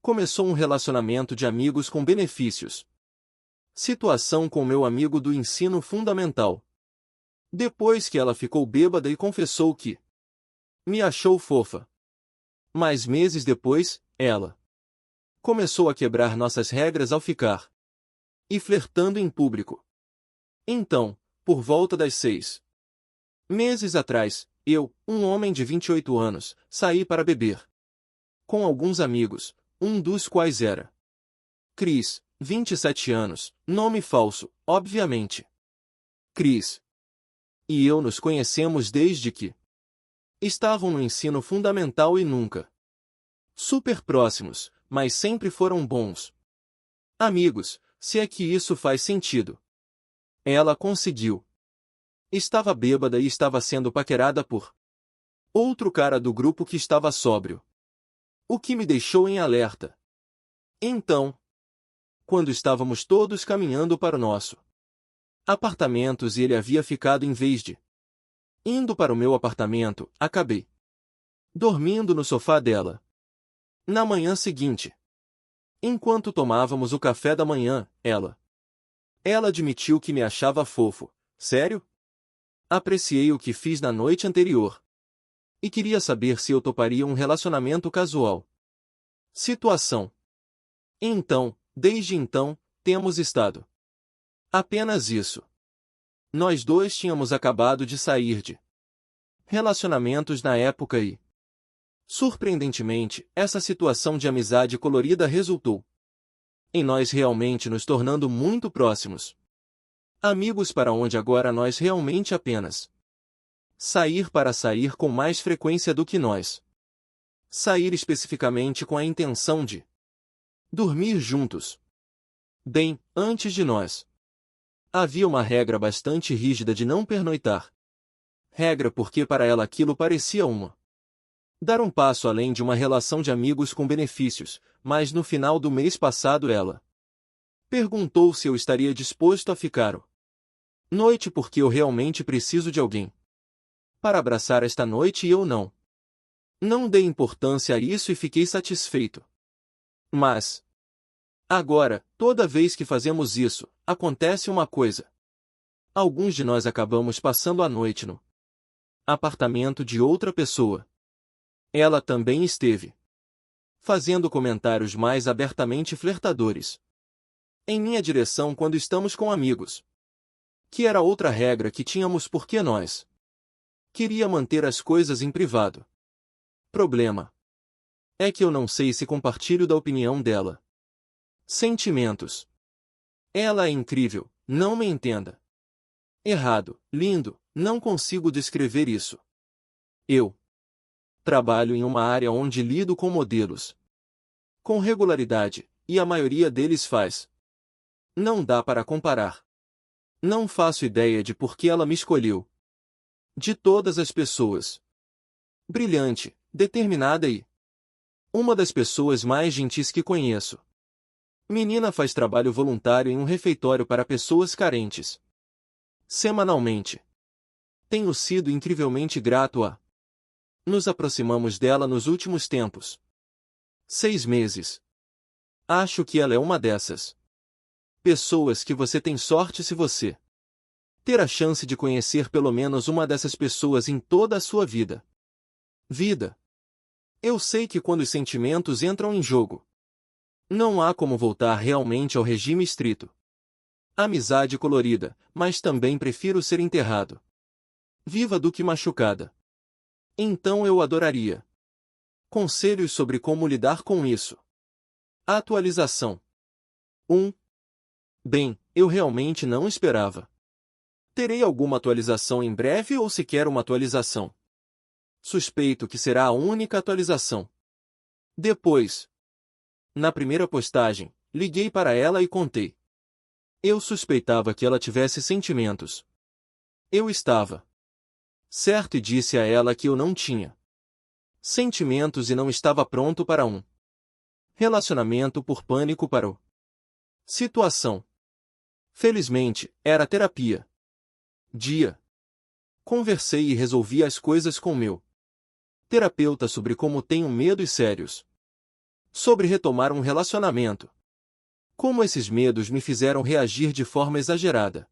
Começou um relacionamento de amigos com benefícios. Situação com meu amigo do ensino fundamental. Depois que ela ficou bêbada e confessou que me achou fofa. Mas meses depois, ela começou a quebrar nossas regras ao ficar e flertando em público. Então, por volta das 6 meses atrás, eu, um homem de 28 anos, saí para beber com alguns amigos, um dos quais era Cris, 27 anos, nome falso, obviamente. Cris e eu nos conhecemos desde que estavam no ensino fundamental e nunca super próximos, mas sempre foram bons amigos, se é que isso faz sentido. Ela conseguiu. Estava bêbada e estava sendo paquerada por outro cara do grupo que estava sóbrio. O que me deixou em alerta. Então, quando estávamos todos caminhando para o nosso apartamentos e ele havia ficado em vez de indo para o meu apartamento, acabei dormindo no sofá dela. Na manhã seguinte, enquanto tomávamos o café da manhã, ela admitiu que me achava fofo. Sério? Apreciei o que fiz na noite anterior. E queria saber se eu toparia um relacionamento casual. Situação. Então, desde então, temos estado apenas isso. Nós dois tínhamos acabado de sair de relacionamentos na época e, surpreendentemente, essa situação de amizade colorida resultou em nós realmente nos tornando muito próximos. Amigos para onde agora nós realmente apenas sair para sair com mais frequência do que nós. Sair especificamente com a intenção de dormir juntos. Bem, antes de nós, havia uma regra bastante rígida de não pernoitar. Regra porque para ela aquilo parecia dar um passo além de uma relação de amigos com benefícios, mas no final do mês passado ela perguntou se eu estaria disposto a ficar o noite porque eu realmente preciso de alguém para abraçar esta noite e eu não dei importância a isso e fiquei satisfeito. Mas agora, toda vez que fazemos isso, acontece uma coisa. Alguns de nós acabamos passando a noite no apartamento de outra pessoa. Ela também esteve fazendo comentários mais abertamente flertadores em minha direção quando estamos com amigos. Que era outra regra que tínhamos porque nós queria manter as coisas em privado. Problema é que eu não sei se compartilho da opinião dela. Sentimentos. Ela é incrível, não me entenda errado, lindo, não consigo descrever isso. Eu trabalho em uma área onde lido com modelos com regularidade, e a maioria deles faz. Não dá para comparar. Não faço ideia de por que ela me escolheu. De todas as pessoas. Brilhante, determinada e uma das pessoas mais gentis que conheço. Menina faz trabalho voluntário em um refeitório para pessoas carentes. Semanalmente. Tenho sido incrivelmente grato a. Nos aproximamos dela nos últimos tempos. 6 meses. Acho que ela é uma dessas pessoas que você tem sorte se você ter a chance de conhecer pelo menos uma dessas pessoas em toda a sua vida. Eu sei que quando os sentimentos entram em jogo, não há como voltar realmente ao regime estrito. Amizade colorida, mas também prefiro ser enterrado viva do que machucada. Então eu adoraria conselhos sobre como lidar com isso. Atualização. 1. Bem, eu realmente não esperava. Terei alguma atualização em breve ou sequer uma atualização? Suspeito que será a única atualização. Depois, na primeira postagem, liguei para ela e contei. Eu suspeitava que ela tivesse sentimentos. Eu estava certo e disse a ela que eu não tinha sentimentos e não estava pronto para um relacionamento por pânico para o situação. Felizmente, era terapia. Conversei e resolvi as coisas com meu terapeuta sobre como tenho medos sérios Sobre retomar um relacionamento. Como esses medos me fizeram reagir de forma exagerada.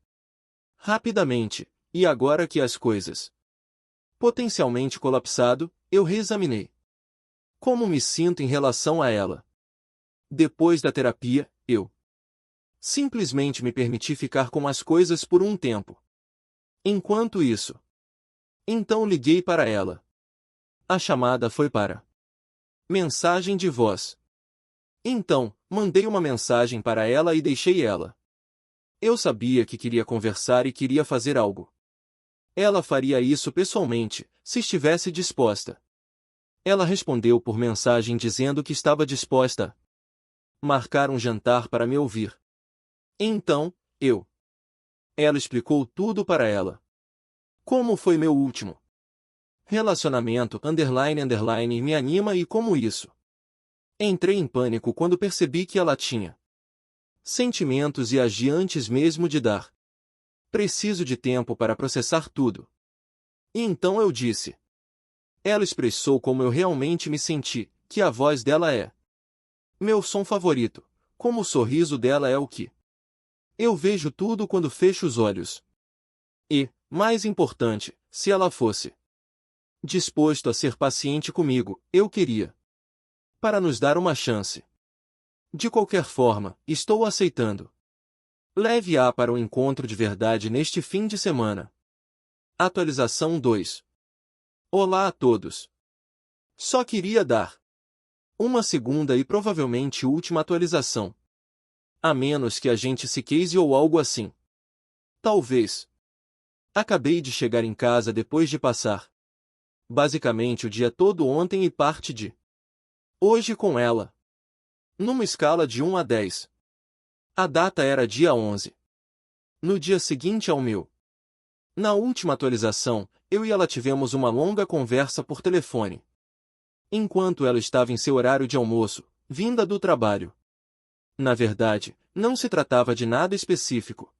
Rapidamente, e agora que as coisas potencialmente colapsado, eu reexaminei como me sinto em relação a ela. Depois da terapia, eu simplesmente me permiti ficar com as coisas por um tempo. Enquanto isso, então liguei para ela. A chamada foi para mensagem de voz. Então, mandei uma mensagem para ela e deixei ela. Eu sabia que queria conversar e queria fazer algo. Ela faria isso pessoalmente, se estivesse disposta. Ela respondeu por mensagem dizendo que estava disposta a marcar um jantar para me ouvir. Então, ela explicou tudo para ela. Como foi meu último relacionamento, me anima e como isso. Entrei em pânico quando percebi que ela tinha sentimentos e agi antes mesmo de dar. Preciso de tempo para processar tudo. E então eu disse. Ela expressou como eu realmente me senti, que a voz dela é meu som favorito, como o sorriso dela é o que eu vejo tudo quando fecho os olhos. E, mais importante, se ela fosse disposto a ser paciente comigo, eu queria. Para nos dar uma chance. De qualquer forma, estou aceitando. Leve-a para o encontro de verdade neste fim de semana. Atualização 2. Olá a todos. Só queria dar uma segunda e provavelmente última atualização. A menos que a gente se case ou algo assim. Talvez. Acabei de chegar em casa depois de passar basicamente o dia todo ontem e parte de hoje com ela. Numa escala de 1 a 10. A data era dia 11. No dia seguinte ao meu. Na última atualização, eu e ela tivemos uma longa conversa por telefone. Enquanto ela estava em seu horário de almoço, vinda do trabalho. Na verdade, não se tratava de nada específico.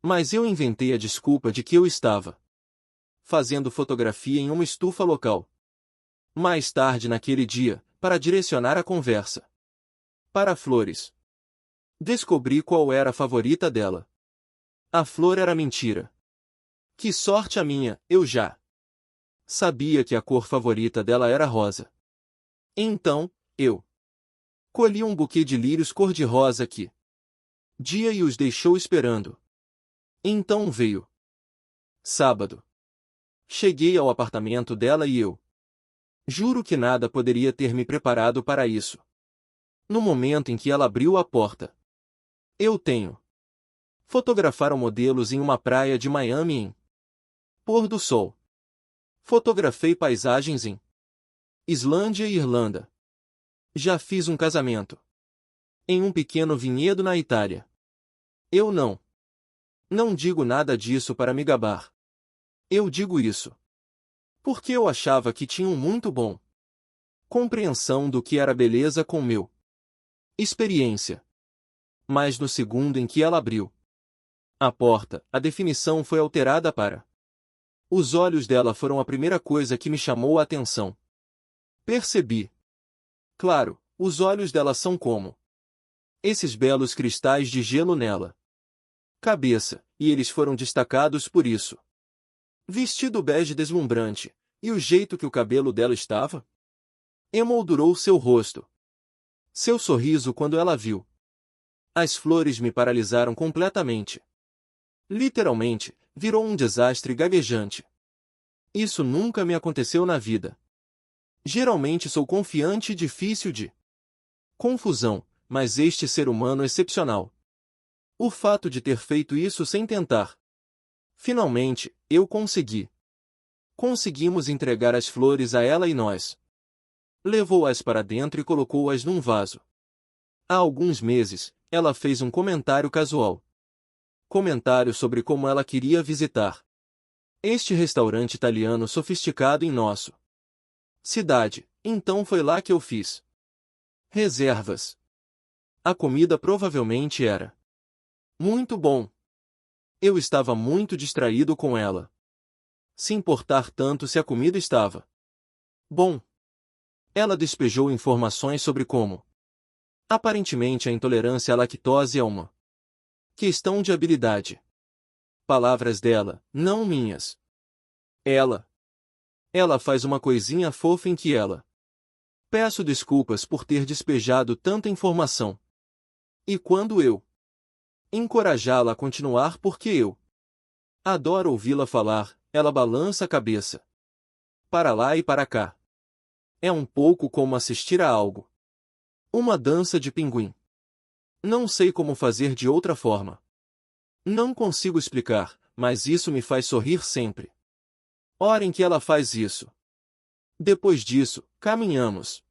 Mas eu inventei a desculpa de que eu estava fazendo fotografia em uma estufa local. Mais tarde naquele dia, para direcionar a conversa para flores. Descobri qual era a favorita dela. A flor era mentira. Que sorte a minha, eu já sabia que a cor favorita dela era rosa. Então, eu colhi um buquê de lírios cor-de-rosa que dia e os deixou esperando. Então veio sábado. Cheguei ao apartamento dela e eu juro que nada poderia ter me preparado para isso. No momento em que ela abriu a porta, eu tenho fotografaram modelos em uma praia de Miami em pôr do sol. Fotografei paisagens em Islândia e Irlanda. Já fiz um casamento em um pequeno vinhedo na Itália. Eu não digo nada disso para me gabar. Eu digo isso porque eu achava que tinha um muito bom compreensão do que era beleza com meu experiência. Mas no segundo em que ela abriu a porta, a definição foi alterada para os olhos dela foram a primeira coisa que me chamou a atenção. Percebi. Claro, os olhos dela são como esses belos cristais de gelo nela. Cabeça, e eles foram destacados por isso. Vestido bege deslumbrante, e o jeito que o cabelo dela estava emoldurou seu rosto. Seu sorriso quando ela viu. As flores me paralisaram completamente. Literalmente, virou um desastre gaguejante. Isso nunca me aconteceu na vida. Geralmente sou confiante e difícil de confusão, mas este ser humano excepcional. O fato de ter feito isso sem tentar. Finalmente, eu consegui. Conseguimos entregar as flores a ela e nós. Levou-as para dentro e colocou-as num vaso. Há alguns meses, ela fez um comentário casual. Comentário sobre como ela queria visitar este restaurante italiano sofisticado em nosso cidade, então foi lá que eu fiz reservas. A comida provavelmente era muito bom. Eu estava muito distraído com ela. Se importar tanto se a comida estava bom. Ela despejou informações sobre como, aparentemente, a intolerância à lactose é uma questão de habilidade. Palavras dela, não minhas. Ela faz uma coisinha fofa em que ela. Peço desculpas por ter despejado tanta informação. E quando eu encorajá-la a continuar porque eu adoro ouvi-la falar, ela balança a cabeça. Para lá e para cá. É um pouco como assistir a algo. Uma dança de pinguim. Não sei como fazer de outra forma. Não consigo explicar, mas isso me faz sorrir sempre. Hora em que ela faz isso. Depois disso, caminhamos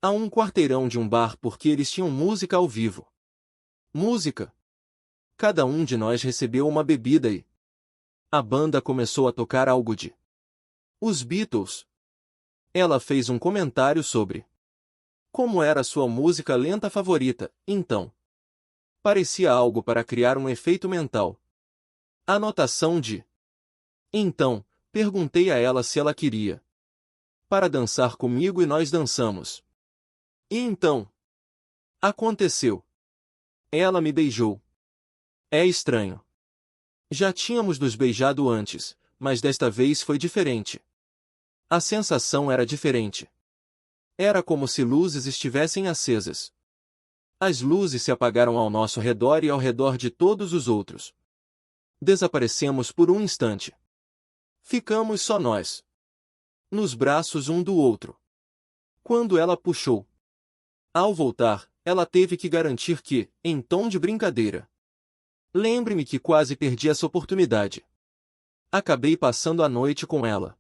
a um quarteirão de um bar porque eles tinham música ao vivo. Música. Cada um de nós recebeu uma bebida e a banda começou a tocar algo de Os Beatles. Ela fez um comentário sobre como era sua música lenta favorita, então. Parecia algo para criar um efeito mental. Anotação de Então, perguntei a ela se ela queria para dançar comigo e nós dançamos. E então aconteceu. Ela me beijou. É estranho. Já tínhamos nos beijado antes, mas desta vez foi diferente. A sensação era diferente. Era como se luzes estivessem acesas. As luzes se apagaram ao nosso redor e ao redor de todos os outros. Desaparecemos por um instante. Ficamos só nós. Nos braços um do outro. Quando ela puxou. Ao voltar, ela teve que garantir que, em tom de brincadeira. Lembre-me que quase perdi essa oportunidade. Acabei passando a noite com ela.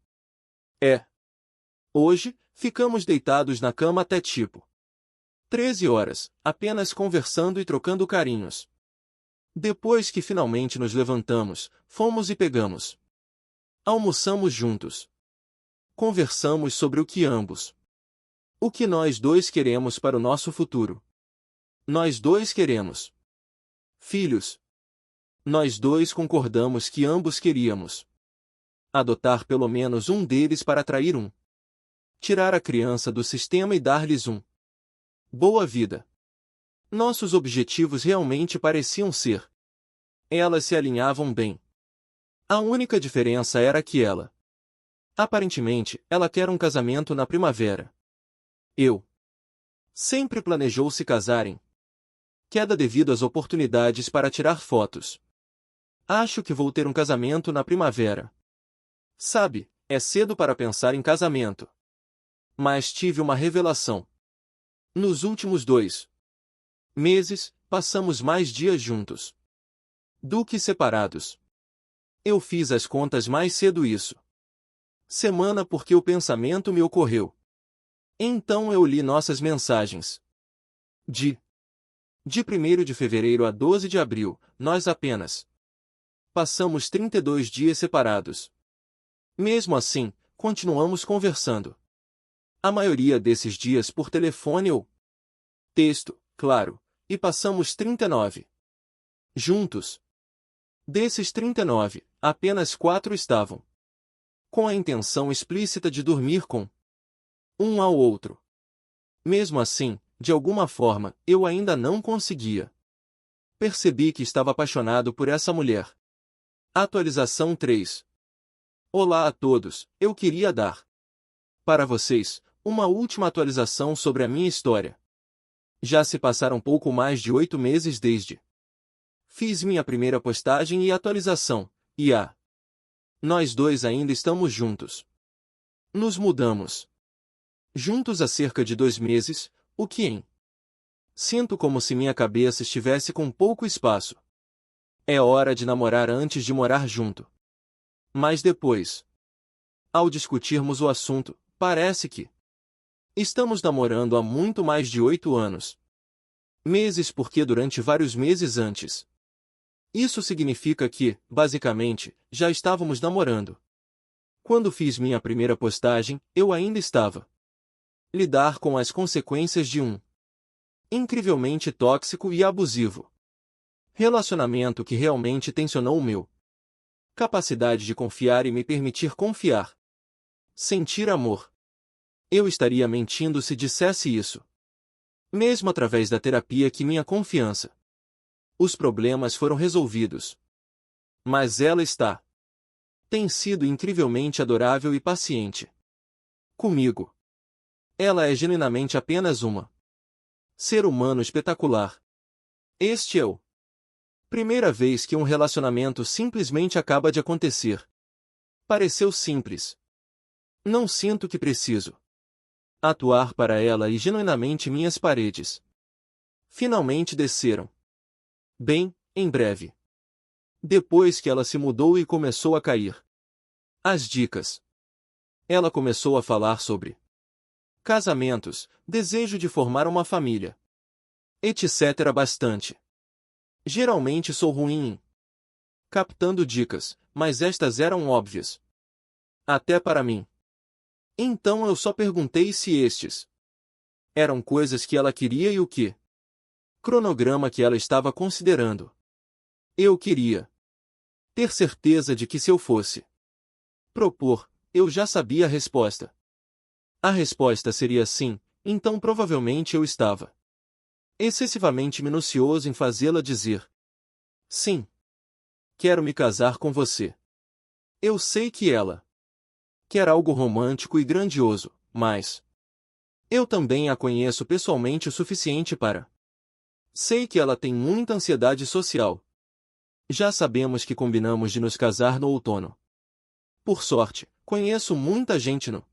Hoje, ficamos deitados na cama até tipo 13 horas, apenas conversando e trocando carinhos. Depois que finalmente nos levantamos, fomos e pegamos. Almoçamos juntos. Conversamos sobre o que nós dois queremos para o nosso futuro. Nós dois queremos filhos. Nós dois concordamos que ambos queríamos adotar pelo menos um deles para atrair tirar a criança do sistema e dar-lhes boa vida. Nossos objetivos realmente pareciam ser. Elas se alinhavam bem. A única diferença era que aparentemente, ela quer um casamento na primavera. Eu sempre planejou se casarem. Queda devido às oportunidades para tirar fotos. Acho que vou ter um casamento na primavera. Sabe, é cedo para pensar em casamento. Mas tive uma revelação. Nos últimos 2 meses, passamos mais dias juntos do que separados. Eu fiz as contas mais cedo isso. Semana porque o pensamento me ocorreu. Então eu li nossas mensagens. De 1º de fevereiro a 12 de abril, nós apenas passamos 32 dias separados. Mesmo assim, continuamos conversando. A maioria desses dias por telefone ou texto, claro, e passamos 39 juntos. Desses 39, apenas 4 estavam com a intenção explícita de dormir com um ao outro. Mesmo assim, de alguma forma, eu ainda não conseguia. Percebi que estava apaixonado por essa mulher. Atualização 3. Olá a todos, eu queria dar para vocês uma última atualização sobre a minha história. Já se passaram pouco mais de 8 meses desde fiz minha primeira postagem e atualização, e nós dois ainda estamos juntos. Nos mudamos juntos há cerca de 2 meses, o que sinto como se minha cabeça estivesse com pouco espaço. É hora de namorar antes de morar junto. Mas depois, ao discutirmos o assunto, parece que estamos namorando há muito mais de 8 anos. Meses porque durante vários meses antes. Isso significa que, basicamente, já estávamos namorando. Quando fiz minha primeira postagem, eu ainda estava lidar com as consequências de incrivelmente tóxico e abusivo relacionamento que realmente tensionou o meu capacidade de confiar e me permitir confiar. Sentir amor. Eu estaria mentindo se dissesse isso. Mesmo através da terapia que minha confiança. Os problemas foram resolvidos. Mas ela está. Tem sido incrivelmente adorável e paciente. Comigo. Ela é genuinamente apenas uma ser humano espetacular. Este é o primeira vez que um relacionamento simplesmente acaba de acontecer. Pareceu simples. Não sinto que preciso atuar para ela e genuinamente minhas paredes finalmente desceram. Bem, em breve. Depois que ela se mudou e começou a cair as dicas. Ela começou a falar sobre casamentos, desejo de formar uma família, etc. bastante. Geralmente sou ruim em captando dicas, mas estas eram óbvias. Até para mim. Então eu só perguntei se estes eram coisas que ela queria e o que cronograma que ela estava considerando. Eu queria ter certeza de que se eu fosse propor, eu já sabia a resposta. A resposta seria sim, então provavelmente eu estava excessivamente minucioso em fazê-la dizer sim. Quero me casar com você. Eu sei que ela quer algo romântico e grandioso, mas eu também a conheço pessoalmente o suficiente para. Sei que ela tem muita ansiedade social. Já sabemos que combinamos de nos casar no outono. Por sorte, conheço muita gente no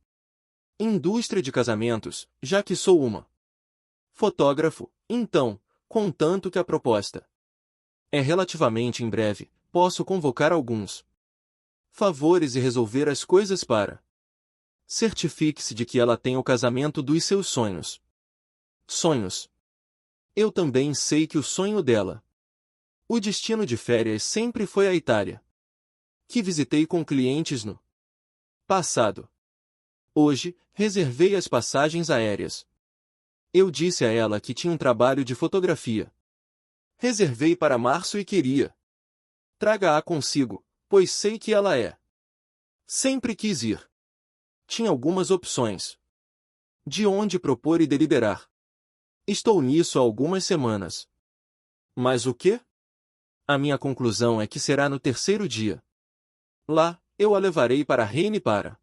indústria de casamentos, já que sou uma fotógrafo, então, contanto que a proposta é relativamente em breve, posso convocar alguns favores e resolver as coisas para. Certifique-se de que ela tem o casamento dos seus sonhos. Sonhos. Eu também sei que o sonho dela. O destino de férias sempre foi a Itália, que visitei com clientes no passado. Hoje, reservei as passagens aéreas. Eu disse a ela que tinha um trabalho de fotografia. Reservei para março e queria. Traga-a consigo, pois sei que ela é. Sempre quis ir. Tinha algumas opções. De onde propor e deliberar. Estou nisso há algumas semanas. Mas o quê? A minha conclusão é que será no terceiro dia. Lá, eu a levarei para Reine para.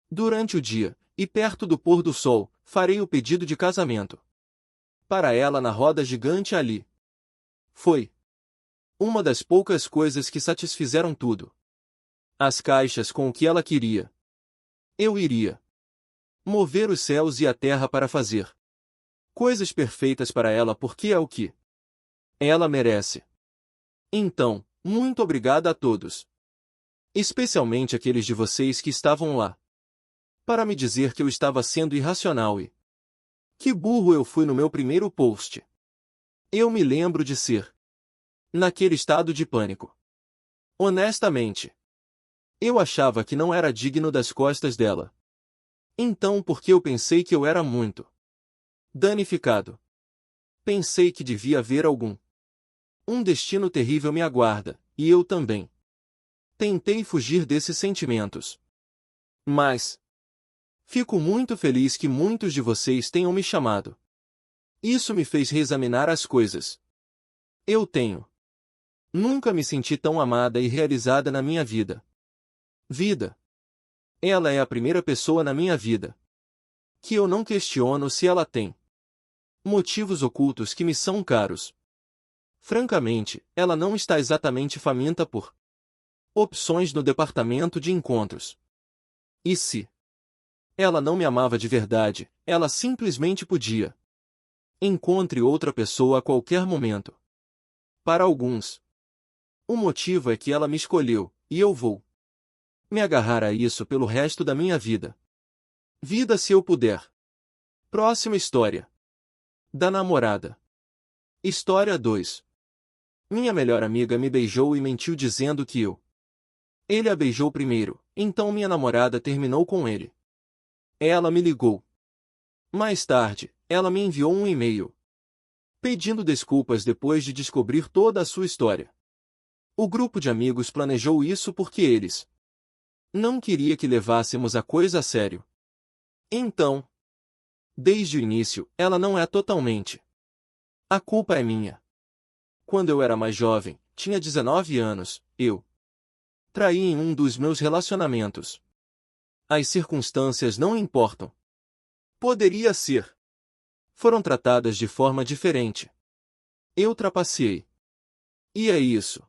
Durante o dia, e perto do pôr do sol, farei o pedido de casamento. Para ela na roda gigante ali. Foi uma das poucas coisas que satisfizeram tudo. As caixas com o que ela queria. Eu iria mover os céus e a terra para fazer coisas perfeitas para ela porque é o que ela merece. Então, muito obrigada a todos. Especialmente aqueles de vocês que estavam lá. Para me dizer que eu estava sendo irracional e que burro eu fui no meu primeiro post. Eu me lembro de ser naquele estado de pânico. Honestamente, eu achava que não era digno das costas dela. Então porque eu pensei que eu era muito danificado. Pensei que devia haver algum. Um destino terrível me aguarda, e eu também. Tentei fugir desses sentimentos. Mas fico muito feliz que muitos de vocês tenham me chamado. Isso me fez reexaminar as coisas. Eu tenho. Nunca me senti tão amada e realizada na minha vida. Ela é a primeira pessoa na minha vida que eu não questiono se ela tem motivos ocultos que me são caros. Francamente, ela não está exatamente faminta por opções no departamento de encontros. E se ela não me amava de verdade, ela simplesmente podia. Encontre outra pessoa a qualquer momento. Para alguns, o motivo é que ela me escolheu, e eu vou me agarrar a isso pelo resto da minha vida. Vida se eu puder. Próxima história. Da namorada. História 2. Minha melhor amiga me beijou e mentiu dizendo que ele a beijou primeiro, então minha namorada terminou com ele. Ela me ligou. Mais tarde, ela me enviou um e-mail pedindo desculpas depois de descobrir toda a sua história. O grupo de amigos planejou isso porque eles não queria que levássemos a coisa a sério. Então, desde o início, ela não é totalmente. A culpa é minha. Quando eu era mais jovem, tinha 19 anos, eu traí em um dos meus relacionamentos. As circunstâncias não importam. Poderia ser. Foram tratadas de forma diferente. Eu trapaceei. E é isso.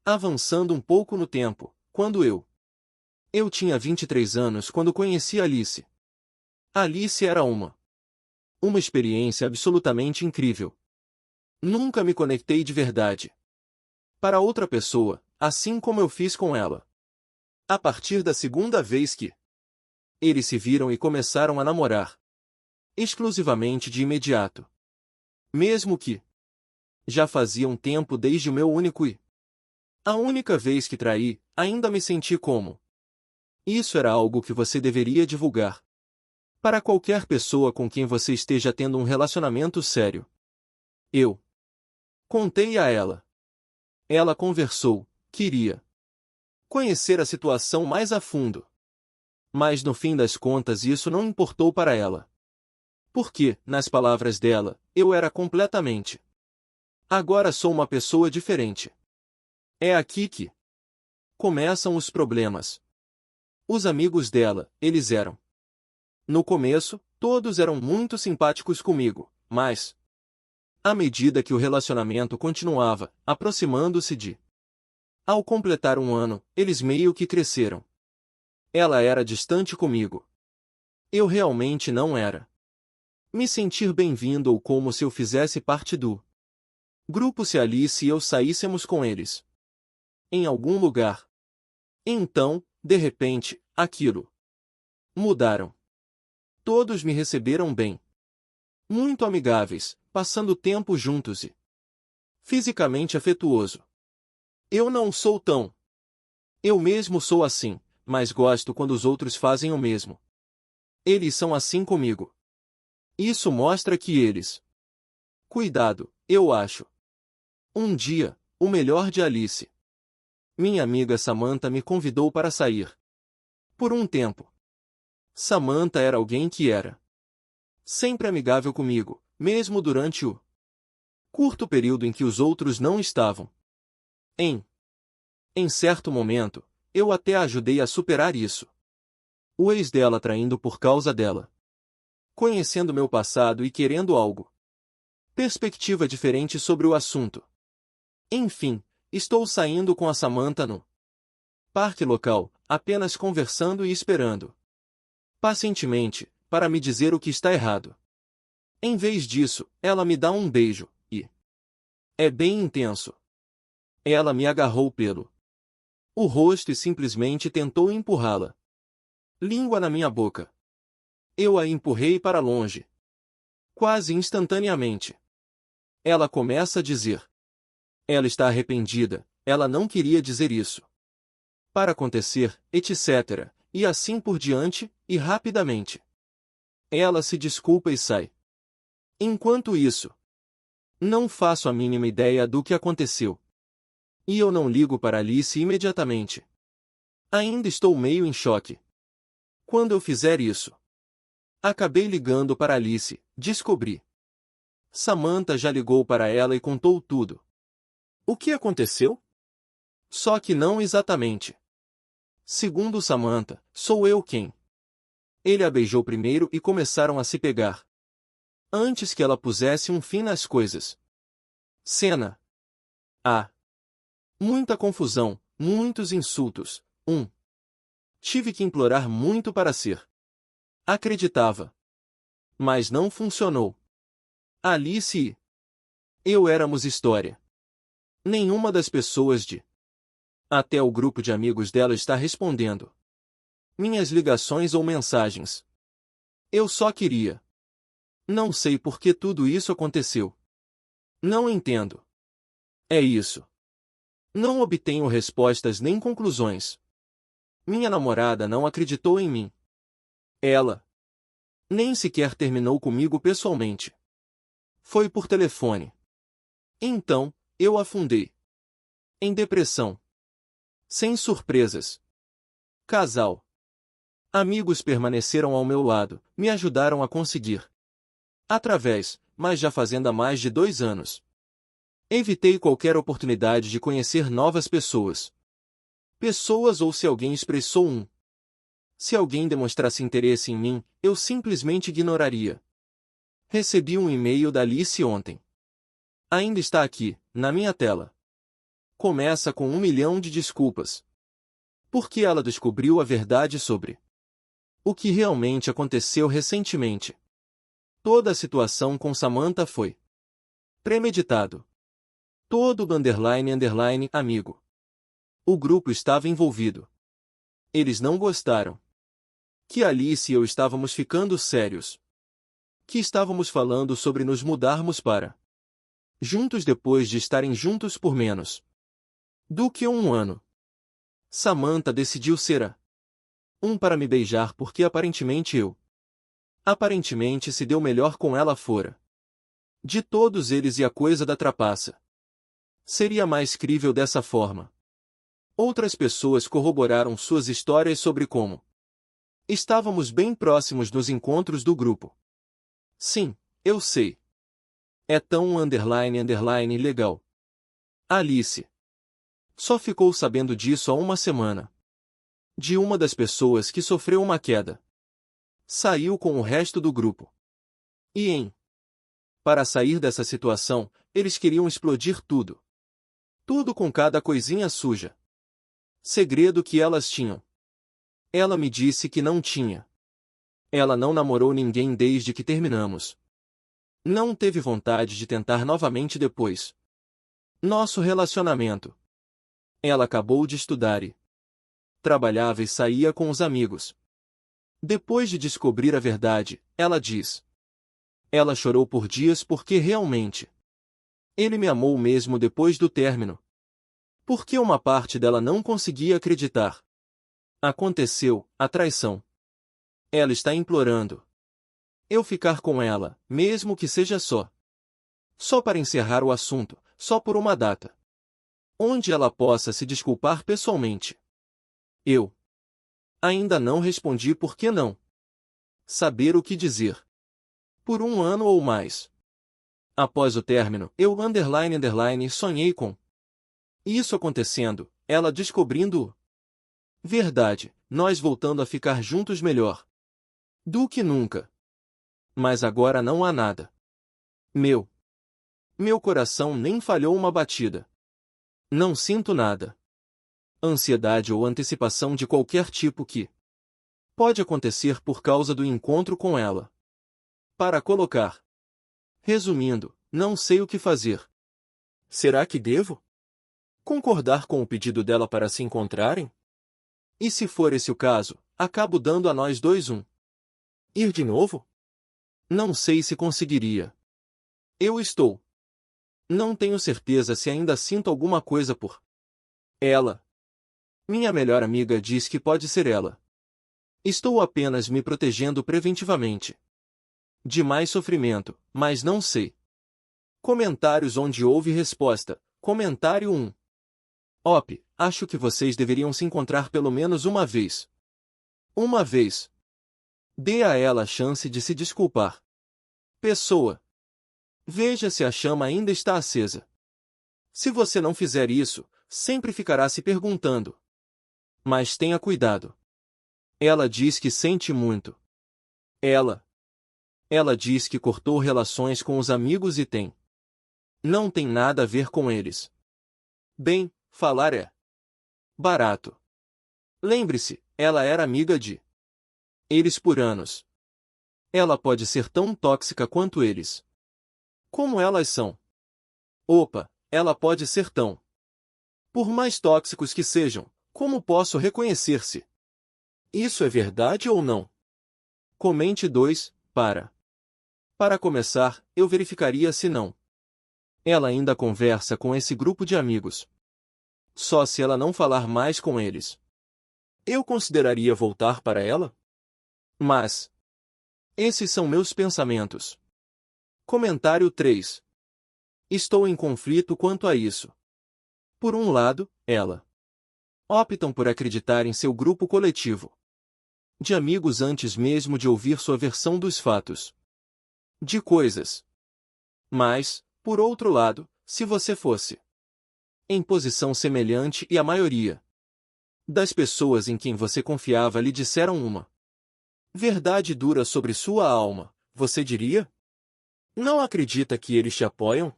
Avançando um pouco no tempo, quando eu tinha 23 anos quando conheci Alice. Alice era uma experiência absolutamente incrível. Nunca me conectei de verdade para outra pessoa, assim como eu fiz com ela. A partir da segunda vez que eles se viram e começaram a namorar, exclusivamente de imediato. Mesmo que já fazia um tempo desde o meu único e a única vez que traí, ainda me senti como. Isso era algo que você deveria divulgar para qualquer pessoa com quem você esteja tendo um relacionamento sério. Eu contei a ela. Ela conversou, queria conhecer a situação mais a fundo. Mas no fim das contas isso não importou para ela. Porque, nas palavras dela, eu era completamente. Agora sou uma pessoa diferente. É aqui que começam os problemas. Os amigos dela, eles eram. No começo, todos eram muito simpáticos comigo, mas, à medida que o relacionamento continuava, aproximando-se de. Ao completar um ano, eles meio que cresceram. Ela era distante comigo. Eu realmente não era. Me sentir bem-vindo ou como se eu fizesse parte do grupo se Alice e eu saíssemos com eles. Em algum lugar. Então, de repente, aquilo. Mudaram. Todos me receberam bem. Muito amigáveis, passando tempo juntos e fisicamente afetuoso. Eu não sou tão. Eu mesmo sou assim, mas gosto quando os outros fazem o mesmo. Eles são assim comigo. Isso mostra que eles. Cuidado, eu acho. Um dia, o melhor de Alice. Minha amiga Samantha me convidou para sair. Por um tempo. Samantha era alguém que era sempre amigável comigo, mesmo durante o curto período em que os outros não estavam. Em certo momento, eu até a ajudei a superar isso. O ex dela traindo por causa dela. Conhecendo meu passado e querendo algo. Perspectiva diferente sobre o assunto. Enfim, estou saindo com a Samantha no parque local, apenas conversando e esperando. Pacientemente, para me dizer o que está errado. Em vez disso, ela me dá um beijo, e é bem intenso. Ela me agarrou pelo o rosto e simplesmente tentou empurrá-la. Língua na minha boca. Eu a empurrei para longe. Quase instantaneamente. Ela começa a dizer. Ela está arrependida, ela não queria dizer isso. Para acontecer, etc. E assim por diante, e rapidamente. Ela se desculpa e sai. Enquanto isso, não faço a mínima ideia do que aconteceu. E eu não ligo para Alice imediatamente. Ainda estou meio em choque. Quando eu fizer isso, acabei ligando para Alice, descobri. Samantha já ligou para ela e contou tudo. O que aconteceu? Só que não exatamente. Segundo Samantha, sou eu quem. Ele a beijou primeiro e começaram a se pegar. Antes que ela pusesse um fim nas coisas. Cena. Ah. Muita confusão, muitos insultos. Tive que implorar muito para ser. Acreditava. Mas não funcionou. Alice e eu éramos história. Nenhuma das pessoas de. Até o grupo de amigos dela está respondendo minhas ligações ou mensagens. Eu só queria. Não sei por que tudo isso aconteceu. Não entendo. É isso. Não obtenho respostas nem conclusões. Minha namorada não acreditou em mim. Ela nem sequer terminou comigo pessoalmente. Foi por telefone. Então, eu afundei em depressão. Sem surpresas. Casal. Amigos permaneceram ao meu lado, me ajudaram a conseguir. Mas já fazendo há mais de 2 anos. Evitei qualquer oportunidade de conhecer novas pessoas. Ou se alguém expressou um. Se alguém demonstrasse interesse em mim, eu simplesmente ignoraria. Recebi um e-mail da Alice ontem. Ainda está aqui, na minha tela. Começa com 1 milhão de desculpas. Porque ela descobriu a verdade sobre o que realmente aconteceu recentemente. Toda a situação com Samantha foi premeditado. Todo amigo. O grupo estava envolvido. Eles não gostaram. Que Alice e eu estávamos ficando sérios. Que estávamos falando sobre nos mudarmos para juntos depois de estarem juntos por menos do que 1 ano. Samantha decidiu ser para me beijar porque aparentemente se deu melhor com ela fora de todos eles e a coisa da trapaça seria mais crível dessa forma. Outras pessoas corroboraram suas histórias sobre como estávamos bem próximos nos encontros do grupo. Sim, eu sei. É tão legal. Alice só ficou sabendo disso há 1 semana. De uma das pessoas que sofreu uma queda. Saiu com o resto do grupo. Para sair dessa situação, eles queriam explodir tudo. Tudo com cada coisinha suja. Segredo que elas tinham. Ela me disse que não tinha. Ela não namorou ninguém desde que terminamos. Não teve vontade de tentar novamente depois. Nosso relacionamento. Ela acabou de estudar e trabalhava e saía com os amigos. Depois de descobrir a verdade, ela diz. Ela chorou por dias porque realmente ele me amou mesmo depois do término. Porque uma parte dela não conseguia acreditar. Aconteceu, a traição. Ela está implorando eu ficar com ela, mesmo que seja só. Só para encerrar o assunto, só por uma data. Onde ela possa se desculpar pessoalmente. Eu ainda não respondi por que não saber o que dizer. Por 1 ano ou mais. Após o término, eu sonhei com isso acontecendo, ela descobrindo verdade, nós voltando a ficar juntos melhor do que nunca. Mas agora não há nada. Meu coração nem falhou uma batida. Não sinto nada. Ansiedade ou antecipação de qualquer tipo que pode acontecer por causa do encontro com ela. Para colocar. Resumindo, não sei o que fazer. Será que devo concordar com o pedido dela para se encontrarem? E se for esse o caso, acabo dando a nós dois ir de novo? Não sei se conseguiria. Não tenho certeza se ainda sinto alguma coisa por ela. Minha melhor amiga diz que pode ser ela. Estou apenas me protegendo preventivamente de mais sofrimento, mas não sei. Comentários onde houve resposta. Comentário 1. Acho que vocês deveriam se encontrar pelo menos uma vez. Uma vez. Dê a ela a chance de se desculpar. Pessoa. Veja se a chama ainda está acesa. Se você não fizer isso, sempre ficará se perguntando. Mas tenha cuidado. Ela diz que sente muito. Ela diz que cortou relações com os amigos e não tem nada a ver com eles. Bem, falar é barato. Lembre-se, ela era amiga de eles por anos. Ela pode ser tão tóxica quanto eles. Como elas são. Ela pode ser tão. Por mais tóxicos que sejam, como posso reconhecer-se? Isso é verdade ou não? Comente 2, Para começar, eu verificaria se não. Ela ainda conversa com esse grupo de amigos. Só se ela não falar mais com eles. Eu consideraria voltar para ela? Mas esses são meus pensamentos. Comentário 3. Estou em conflito quanto a isso. Por um lado, ela optam por acreditar em seu grupo coletivo. De amigos antes mesmo de ouvir sua versão dos fatos. De coisas. Mas, por outro lado, se você fosse em posição semelhante e a maioria das pessoas em quem você confiava lhe disseram uma verdade dura sobre sua alma, você diria? Não acredita que eles te apoiam?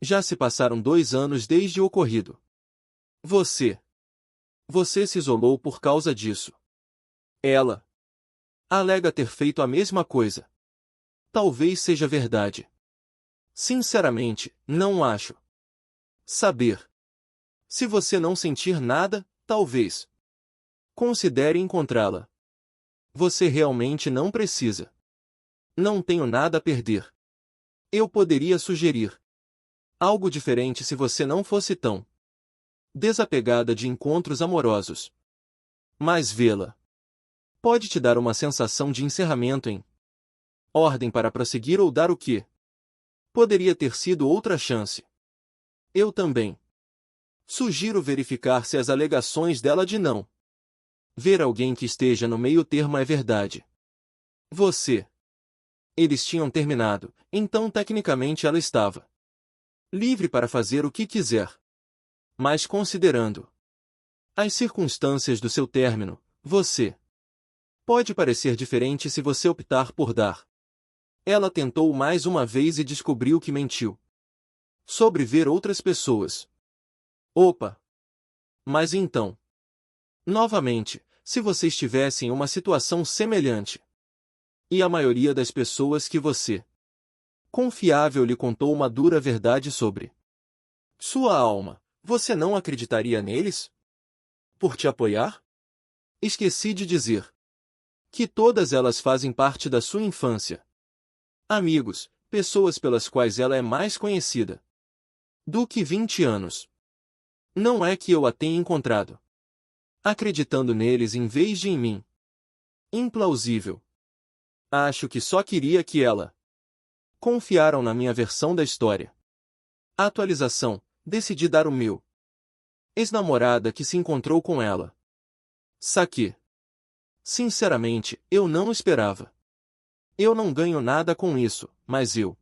Já se passaram 2 anos desde o ocorrido. Você se isolou por causa disso. Ela alega ter feito a mesma coisa. Talvez seja verdade. Sinceramente, não acho. Saber. Se você não sentir nada, talvez considere encontrá-la. Você realmente não precisa. Não tenho nada a perder. Eu poderia sugerir algo diferente se você não fosse tão desapegada de encontros amorosos. Mas vê-la pode te dar uma sensação de encerramento em ordem para prosseguir ou dar o que poderia ter sido outra chance. Eu também sugiro verificar se as alegações dela de não ver alguém que esteja no meio termo é verdade. Eles tinham terminado, então tecnicamente ela estava livre para fazer o que quiser. Mas considerando as circunstâncias do seu término, você pode parecer diferente se você optar por dar. Ela tentou mais uma vez e descobriu que mentiu sobre ver outras pessoas. Opa! Mas então, novamente, se você estivesse em uma situação semelhante, e a maioria das pessoas que você confiável lhe contou uma dura verdade sobre sua alma, você não acreditaria neles? Por te apoiar? Esqueci de dizer que todas elas fazem parte da sua infância. Amigos, pessoas pelas quais ela é mais conhecida do que 20 anos. Não é que eu a tenha encontrado acreditando neles em vez de em mim. Implausível. Acho que só queria que ela confiaram na minha versão da história. Atualização. Decidi dar o meu ex-namorada que se encontrou com ela. Saque. Sinceramente, eu não esperava. Eu não ganho nada com isso, mas eu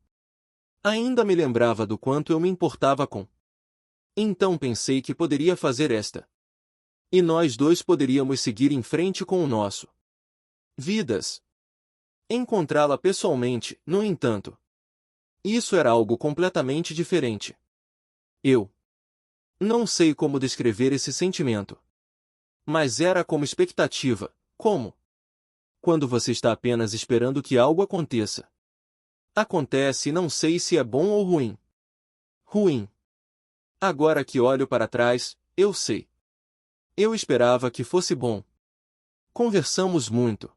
ainda me lembrava do quanto eu me importava com. Então pensei que poderia fazer esta. E nós dois poderíamos seguir em frente com o nosso vidas. Encontrá-la pessoalmente, no entanto. Isso era algo completamente diferente. Eu não sei como descrever esse sentimento. Mas era como expectativa, como quando você está apenas esperando que algo aconteça. Acontece e não sei se é bom ou ruim. Ruim. Agora que olho para trás, eu sei. Eu esperava que fosse bom. Conversamos muito.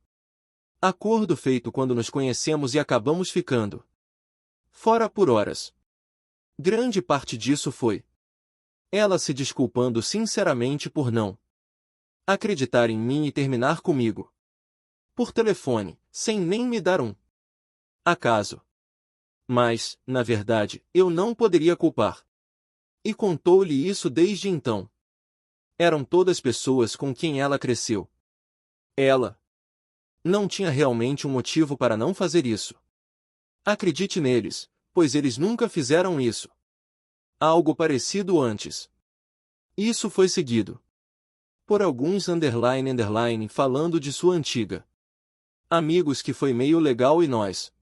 Acordo feito quando nos conhecemos e acabamos ficando fora por horas. Grande parte disso foi ela se desculpando sinceramente por não acreditar em mim e terminar comigo por telefone, sem nem me dar um acaso. Mas, na verdade, eu não poderia culpar. E contou-lhe isso desde então. Eram todas pessoas com quem ela cresceu. Ela não tinha realmente um motivo para não fazer isso. Acredite neles, pois eles nunca fizeram isso. Algo parecido antes. Isso foi seguido por alguns __ falando de sua antiga amigos que foi meio legal e nós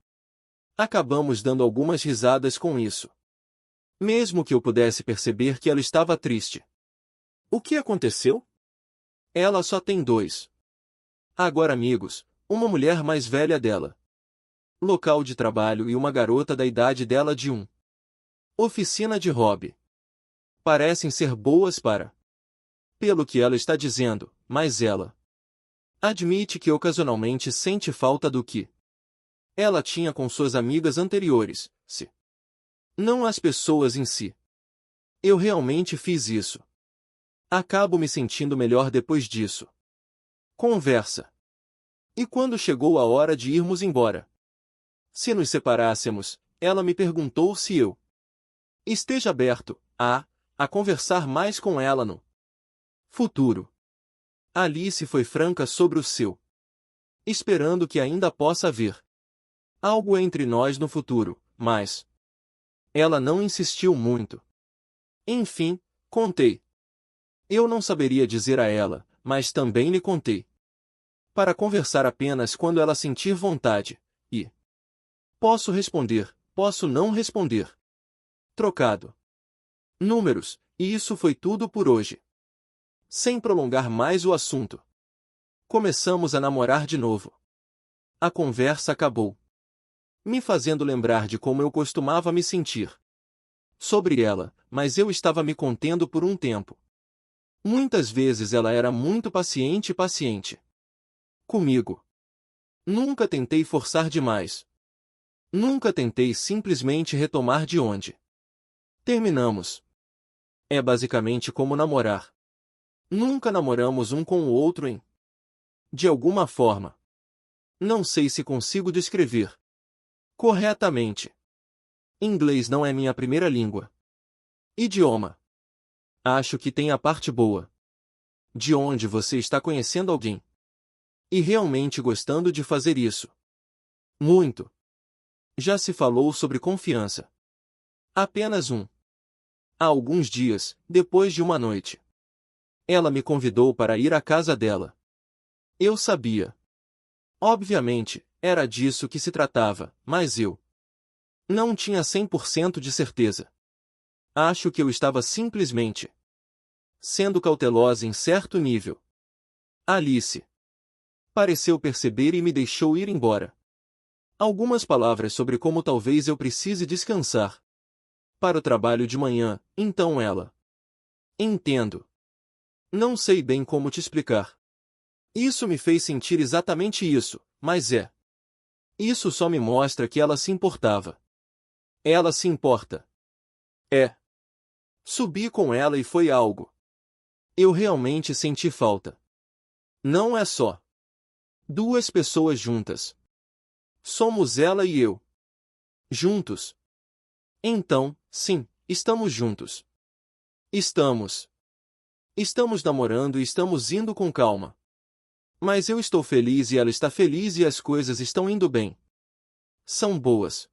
acabamos dando algumas risadas com isso. Mesmo que eu pudesse perceber que ela estava triste. O que aconteceu? Ela só tem 2. Agora amigos, uma mulher mais velha dela. Local de trabalho e uma garota da idade dela de oficina de hobby. Parecem ser boas para pelo que ela está dizendo, mas ela admite que ocasionalmente sente falta do que ela tinha com suas amigas anteriores, se não as pessoas em si. Eu realmente fiz isso. Acabo me sentindo melhor depois disso. Conversa. E quando chegou a hora de irmos embora? Se nos separássemos, ela me perguntou se eu esteja aberto a conversar mais com ela no futuro. Alice foi franca sobre o seu esperando que ainda possa haver algo entre nós no futuro, mas ela não insistiu muito. Enfim, contei. Eu não saberia dizer a ela, mas também lhe contei. Para conversar apenas quando ela sentir vontade, e posso responder, posso não responder. Trocado. Números, e isso foi tudo por hoje. Sem prolongar mais o assunto, começamos a namorar de novo. A conversa acabou, me fazendo lembrar de como eu costumava me sentir sobre ela, mas eu estava me contendo por um tempo. Muitas vezes ela era muito paciente comigo. Nunca tentei forçar demais. Nunca tentei simplesmente retomar de onde terminamos. É basicamente como namorar. Nunca namoramos um com o outro de alguma forma. Não sei se consigo descrever corretamente. Inglês não é minha primeira língua. Idioma. Acho que tem a parte boa. De onde você está conhecendo alguém. E realmente gostando de fazer isso. Muito. Já se falou sobre confiança. Apenas há alguns dias, depois de uma noite, ela me convidou para ir à casa dela. Eu sabia. Obviamente, era disso que se tratava, mas eu não tinha 100% de certeza. Acho que eu estava simplesmente sendo cautelosa em certo nível. Alice pareceu perceber e me deixou ir embora. Algumas palavras sobre como talvez eu precise descansar para o trabalho de manhã, então ela. Entendo. Não sei bem como te explicar. Isso me fez sentir exatamente isso, mas isso só me mostra que ela se importava. Ela se importa. Subi com ela e foi algo. Eu realmente senti falta. Não é só duas pessoas juntas. Somos ela e eu. Juntos. Então, sim, estamos juntos. Estamos namorando e estamos indo com calma. Mas eu estou feliz e ela está feliz e as coisas estão indo bem. São boas.